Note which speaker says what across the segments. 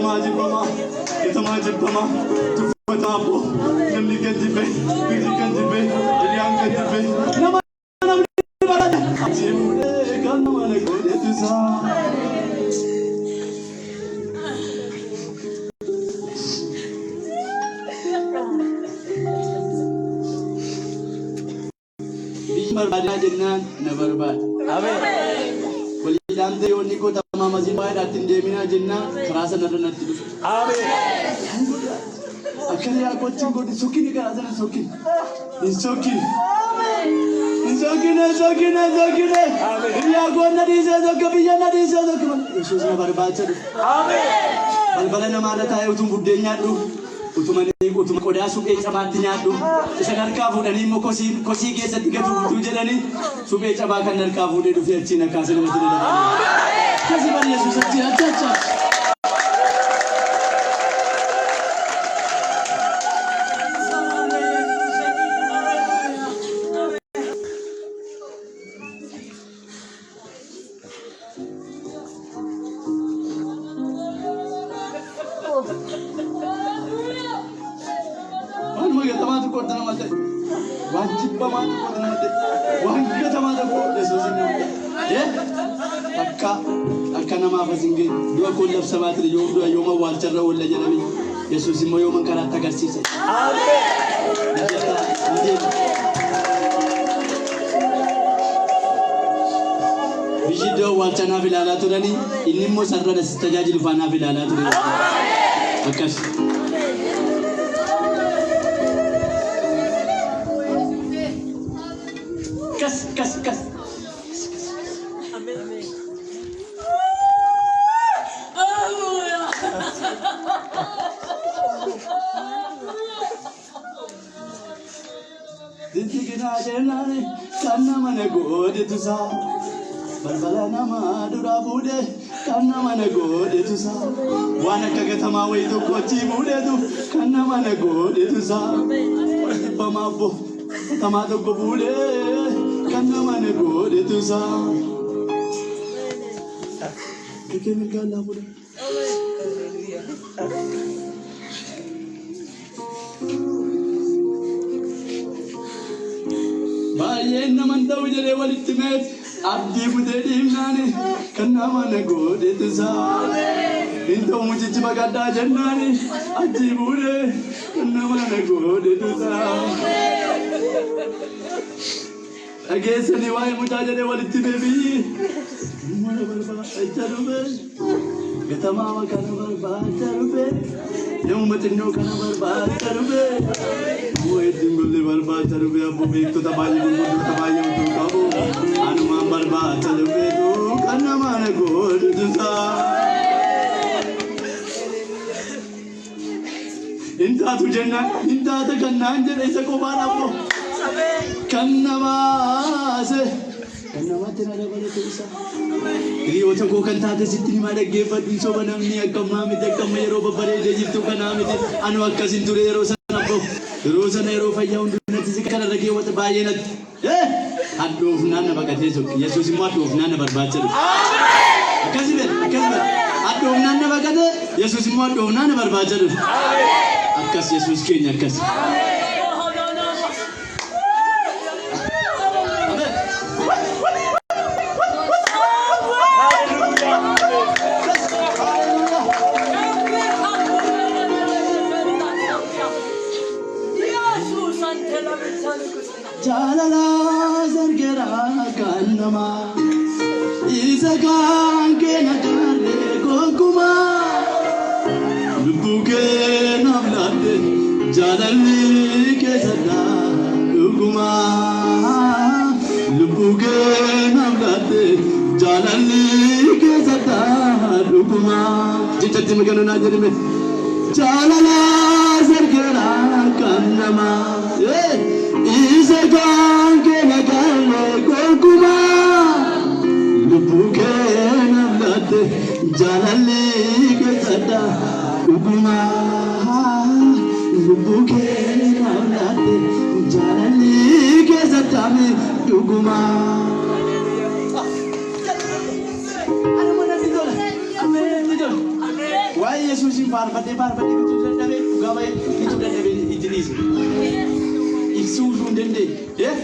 Speaker 1: Mama, it's a magic mama. To put up, let me get the bed, we can the bed, the young get the bed. No, Berbada jennan, na berbad. Amin. Boleh dalam tu ni kau tamam masih bayar datin demina jennan, kerasa nada nanti. Amin. Akhirnya aku cinggu di suki ni kerasa na suki. Di suki. Amin. Ini aku nanti saya suki, nanti saya suki. Yesus na berbad cadu. Amin. Berbada nama ada tahu tu budenya tu. Utumani kodaa suphee cabaatti nyaadhu isa harkaa fuudhanii immoo kosii keessatti gatu jedhanii suphee cabaa kan harkaa fuudhee dhufee achiin akkaasa namatti dadhabanii kasi bari Yesuus achi achacha akka nama fasinge dua kollaf sabaati yoo yooma waalcharra walla jedhani Yesuus immoo yooma karaatti agarsiise. Amen. Bijiddoo waalchanaaf ilaalaa turani inni immoo sarara tajaajilu faanaaf ilaalaa ture. Akkas. Kas. Jenani karena mana gode tu sa, berbala nama dura bude karena mana gode tu sa, wana kaget sama itu koci bude tu karena mana gode tu sa, pemabu tamado go bude karena mana gode tu sa, kekemir galah bude. Baay'een naman ta'u jedhee walitti meet abdii butee dhiibnaani kan nama na godhetu isaa hin ta'u mucichi baqadhaa jennaani abdii buutee kan nama na godhetu isaa dhageessanii waa'ee mucaa jedhee walitti beebii mana barbaacha dhufe gatamaa kana barbaacha dhufe yooma xinnoo kana barbaacha dhufe Mu'eddin gulli barbaacha dhufe abbo beektota baay'ee gurguddoo baay'ee utuu qabu anumaan barbaacha dhufe kan nama na godhetu isaa intaatu jennaan intaata kannaan jedhe isa qophaan abbo kan namaase kan namatti na dabalate isa hiriyoota koo kan taate sitti nima dhaggeeffadhu hin soba namni akkammaa miti akkamma yeroo babbareedee jirtu kanaa miti anu akkasin ture yeroo sana abbo yeroo sana yeroo fayyaa hundumatti si kana dhagee wata baay'ee natti addoof naanna baqatee sokki Yesuus immoo addoof naanna barbaacha dhufe akkasi addoof naanna baqatee Yesuus immoo addoof naanna barbaacha dhufe akkas Yesuus keenya akkas Jalala zargera kanama isakan kena kare kokuma lubuke navlade jalali kesada luguma lubuke navlade jalali kesada luguma jitati magana najrime jalala zargera kanama isakan kena kare kokuma lubuke navlade jalali kesada luguma lubuke navlade jalali kesada luguma Why Yesus in Parvati itu dadhabe gawe itu dadhabe idris. Ibsu hundende. Ya.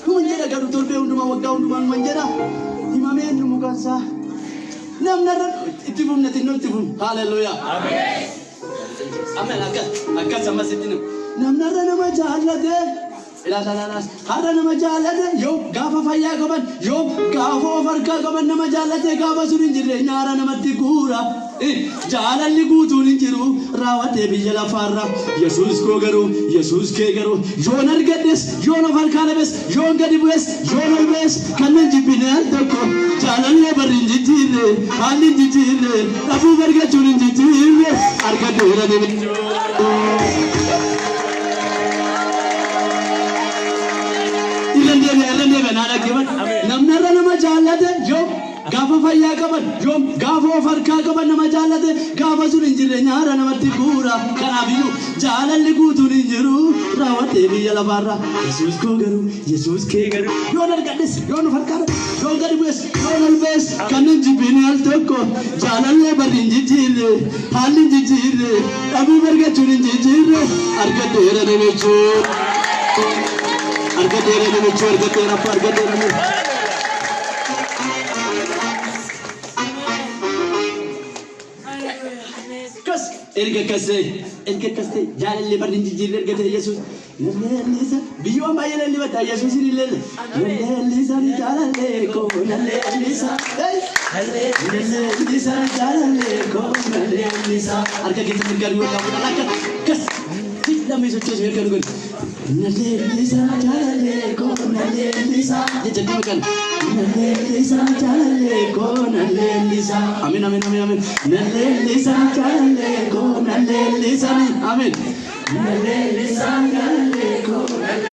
Speaker 1: Menjadi garu torbe unduma wagga unduma menjadi. Imame numukansa. Namnaran itu bum natin no tibum. Hallelujah. Amen. Amen agak sama sidinu. Namnaran nama jallade. Har'a nama jaalate yoo gaafa fayyaa qaban yoo gaafa of harkaa qaban nama jaalate gaafa sun hin jirre nyaara namatti guura jaalalli guutuun hin jiru raawwatee biyya lafaarra Yesuus koo garuu Yesuus kee garuu yoon argadhes yoon of harkaa dhabes yoon gadi bu'es yoon ol ba'es kanneen jibbine al tokko jaalallee barri hin jijjiirre haalli hin jijjiirre dhabuu argachuun hin jijjiirre argadheera deebichuu. Namnarra nama jaalate yoo gaafa fayyaa qaban yoo gaafa of harkaa qaban nama jaalate gaafa sun hin jirre nyaara namatti guura kanaafiyyuu jaalalli guutuun hin jiru raawwatee biyya lafaarra Yesuus koo garuu Yesuus kee garuu yoon argadhes yoon of harkaa yoon gadi bu'es yoon ol ba'es kanneen jibbine al tokko jaalallee barri hin jijjiirre haalli hin jijjiirre dhabuu argachuun hin jijjiirre argadheera deemechuu. Argadheera deemechuu argadheera affa argadheera mu. Kas erga kaste jaalallee barri hin jijjiirre argate Yesuus. Nalleellisa biyyoon baay'ee lallibata Yesuus hin illelle. Nalleellisa jaalallee koo nalleellisa. Nalleellisa jaalallee koo nalleellisa. Harka keessatti garuu yoo qabu akka kas lama sochoos erga dhugan. Nalleellisa jaalallee koo nalleellisa. Jecha dhima kan. Nalleellisa jaalallee koo nalleellisa. Amin amin amin amin. Nalleellisa jaalallee koo nalleellisa. Amin. Nalleellisa jaalallee koo nalleellisa.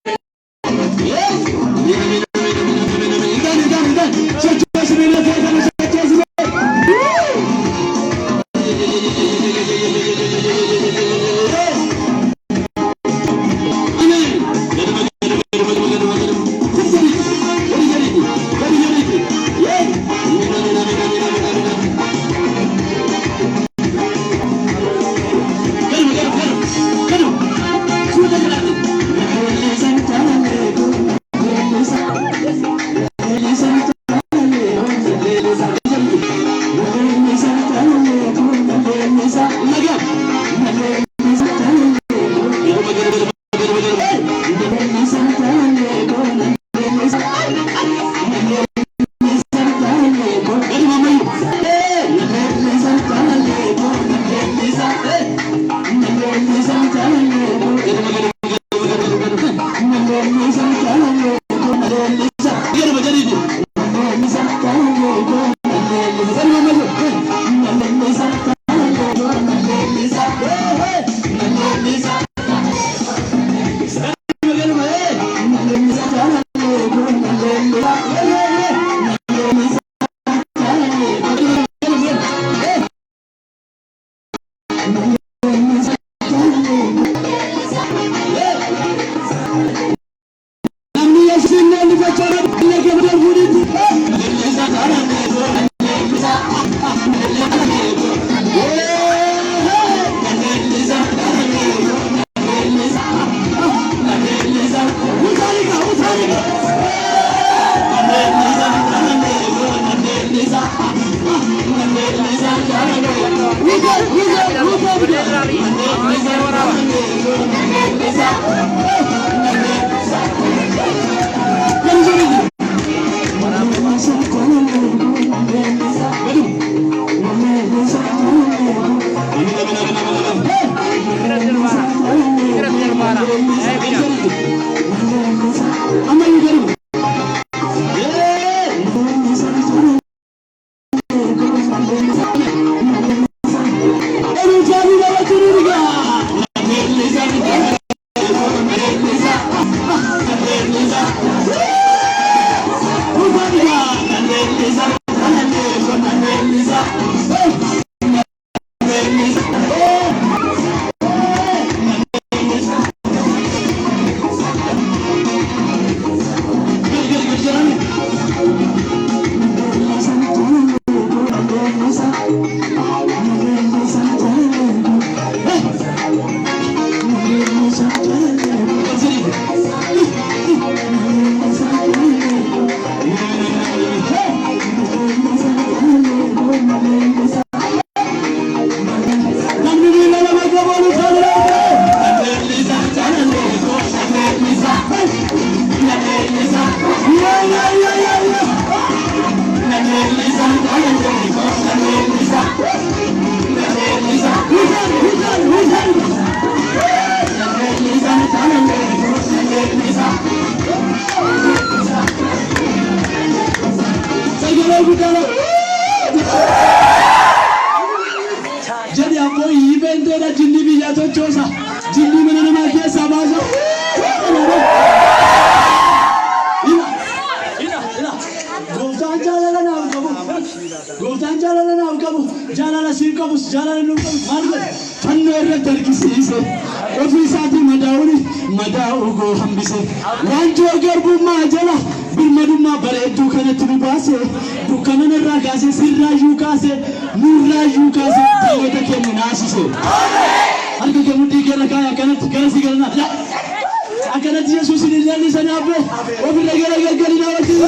Speaker 1: Kanamo ibende na jinni biya to chosa. Jinni mana nama ke sabazo. Ina. Goftan jalala na kabu. Goftan jalala na kabu. Jalala sir kabu. Jalala nu kabu. Marga. Fanno erre tarkisi se. Ofisati madawu go hambise. Wanjo garbu majala. Birmadumma bareedduu kanatti nu baase dukkanan irraa kaasee sirraayyuu kaasee nurraayyuu kaasee diinota keenya naasise. Harka kee mudhii keerra kaaya akkanatti garasi galana. Akkanatti Yesuusin hin lallisan abbee ofirra gara gargari na wajjin.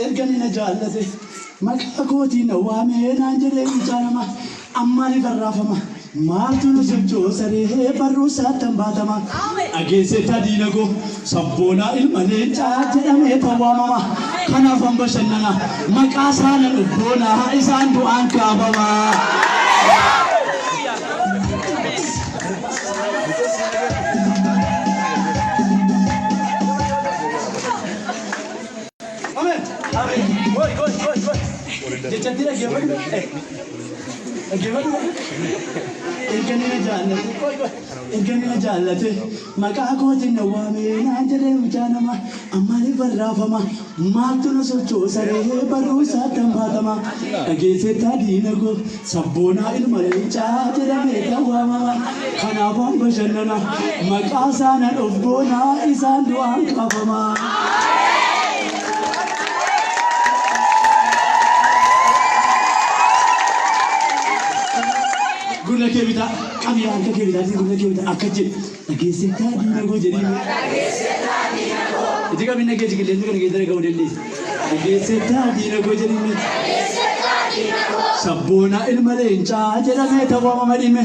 Speaker 1: Ergani na jaalate maqaa kootiin waamee naan jedhee mucaanama ammaali barraafama maaltu nu sochoosa ree barruu saattan baatama dhageessetta diina koo sabboonaa ilma leencaa jedhamee waamama kanaafan bashannana maqaa isaanan ubboonaa isaan du'aan kaafama. Jechatti dhaggeeffadhu. Ergani na jaallate maqaa kootiin na waamee naan jedhee mucaanama ammaaliif barraafama maaltu na sochoosa ree barruu saattan baatama dhageessettaa diina koo sabboonaa ilma leencaa jedhamee waamama kanaafan bashannana maqaa isaanan of boonaa isaan du'aan kaafama. Guna kebita, kami angka kebita, guna kebita akaje. Dhageessettaa diina koo jedhanii. Itti kami nagee jigilee kan geedara kau dendi. Dhageessettaa diina koo jedhanii. Sabboonaa ilma leencaa jedhamee waamama dhime.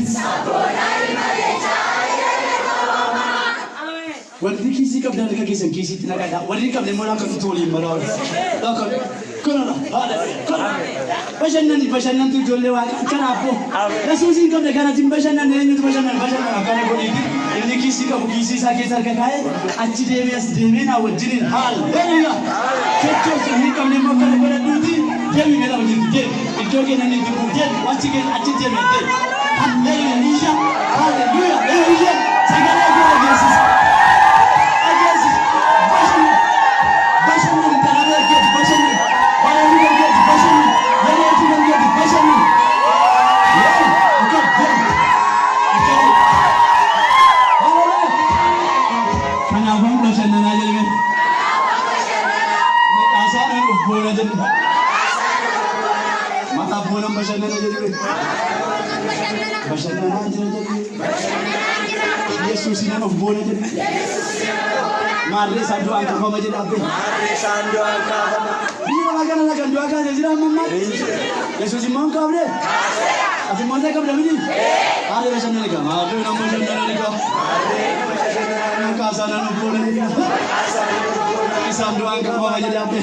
Speaker 1: Warri kiisii qabdan harka keessan kiisiitti naqadhaa. Warri qabdan immoo akka toliin maraa. Bashannantu ijoollee waaqaa kanaafuu Yesuusin qabde kanatiin bashannan eenyutu bashannan akkana godhiiti inni kiisii qabu kiisii isaa keessa harka kaa'ee achi deemee as deemee naa wajjiniin haalleluuyaa sochoosu inni qabne immoo akkana godhadhuuti deemii meeshaa wajjin deemi iddoo kennan itti bu'u deemi achi kennan achi deemi deemi haalleluuyaa sagalee koo ageessisa. Yesus ini of bola jadi. Mari sandu angka apa jadi apa? Mari sandu angka apa? Ini lagan dua kali jadi mama. Yesus ini mau kau ber? Asal mau saya kau ber ni? Mari macam ni kau. Mari nama macam ni kau. Mari angka sana of bola jadi. Sandu angka apa jadi apa?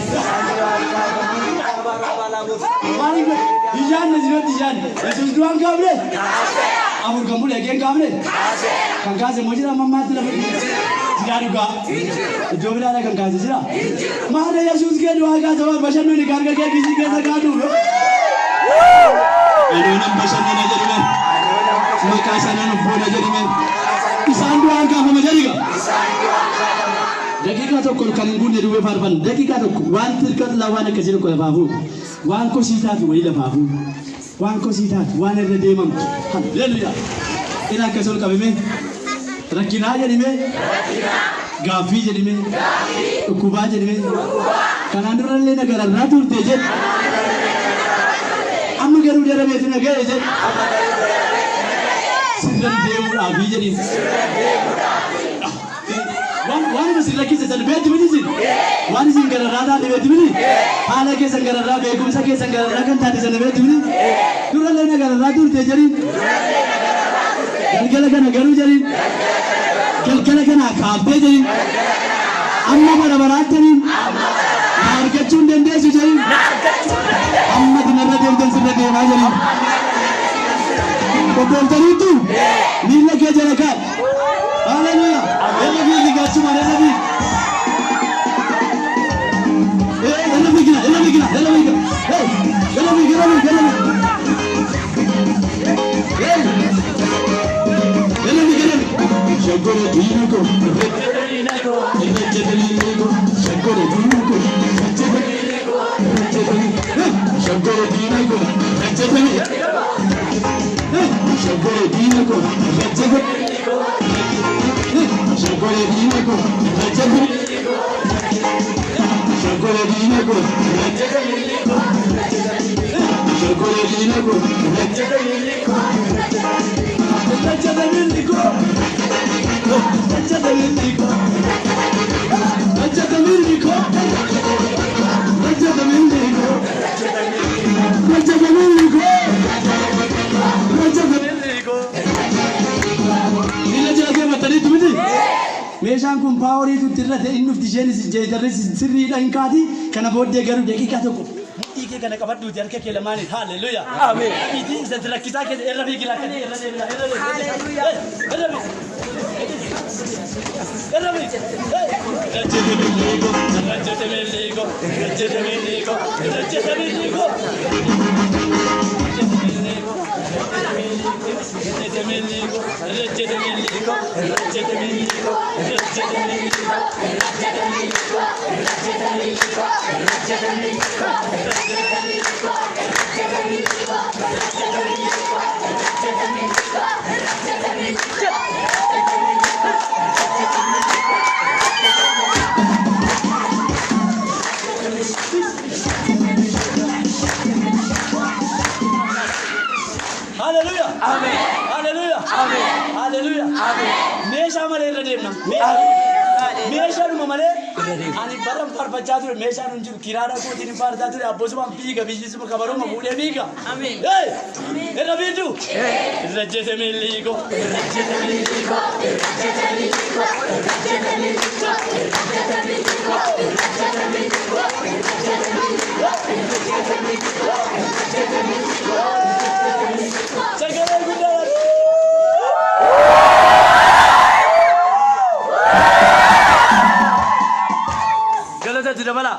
Speaker 1: Mari dijan jadi dijan. Yesus dua angka ber? Abur kamu lagi yang kamu ni? Kangkasi mau jadi mama tu lah. Tidak juga. Jauh dah kangkasi sih lah. Mana Yesus ke dua kali jawab bahasa ni karga ke kisi ke sekadu. Ini orang bahasa ni jadi men. Maka sana nak bola jadi men. Isan dua angka apa jadi ke? Dakika tokko kan gunde duwe farfan. Dakika tokko wan tirkat lawan kecil ko lafafu. Wan ko sita tu wali lafafu. Wan ko sita wan ada demam. Haleluya. Ila kesol kabime. Rakina aja ni me. Gaaffii jedhime. Dhukkubaa jedhime. Kanaan durallee nagararraa turte jedhe. Amma garuu darabeetu nagare jedhe. Sirran deemuudhaafi jedhin. Waan isin rakkise san beektu miti isin. Waan isin gararraa taate beektu miti. Haala keessan gararraa beekumsa keessan gararraa kan taate sana beektu miti. Durallee nagararraa turte jedhin. Galgala kana garuu jedhin. Galgala kana kaaftee jedhin. Amma bara baraatti jedhin. Na argachuu hin dandeessu jedhin. Amma dinarra deemtan sirra deemaa jedhin. Obboltaniitu miila kee jala kaa'e. Hallelujah. Ella viene gachuma, ella viene. Ella viene. Hey, ella viene. Shakore dinako. Shakore dinako. Meeshaan kun paaworiitu irratti inni ufti isheen jeetarri sirriidha hin kaati kana booddee garuu daqiiqaa tokko dhiigee kana qabadhuuti harka kee lamaaniin haalleluuyaa ameen iti isa rakkisaa kee irra fiigilaa kan irra deebiidha haalleluuyaa Amen. Hallelujah. Amen. Hallelujah. Amen. Meeshaa malee irra deemna. Meeshaa dhuma malee ani barran farfachaa ture meeshaan hin jiru kiraadha kootiin hin faartaa ture abboosuma fiiga biyyisuma kabaruma fuudhee fiiga. Amen. Irra fiidu. Irra jetame liigo. Irra jetame liigo. Irra jetame liigo. Irra jetame liigo. Irra jetame liigo. Irra jetame liigo. Irra jetame liigo. Irra jetame liigo. Irra jetame liigo. Sagale guddaa. Galata tidabala.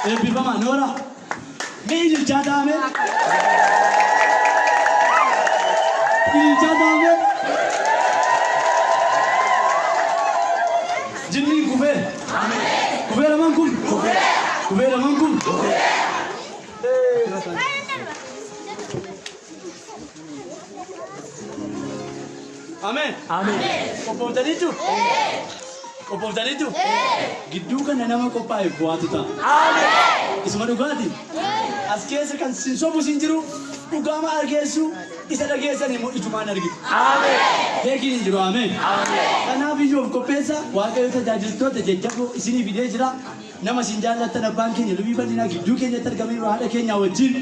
Speaker 1: Eebbifama noora. Mee ilchaataame. Ilchaataame. Jinniin kufee. Kufee lamaan kun. Kufee lamaan kun. Amen. Amen. Qophoomtaniitu? Qophoomtaniitu? Gidduu kana nama qophaa'e bu'aatu ta'a. Amen. Isuma dhugaati. As keessa kan sin sobu sin jiru dhugaama argeessu isa dhageessan immoo ijumaan argitu. Amen. Beekiin hin jiru. Amen. Amen. Kanaaf iyyuu of qopheessa Waaqayyo tajaajiltoota jajjaboo isinii fidee jira. Nama sin jaallattan abbaan keenya lubii bal'inaa gidduu keenyatti argamee haadha keenya wajjin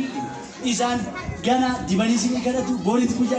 Speaker 1: isaan gana dibanii isinii kadhatu booritti guyyaa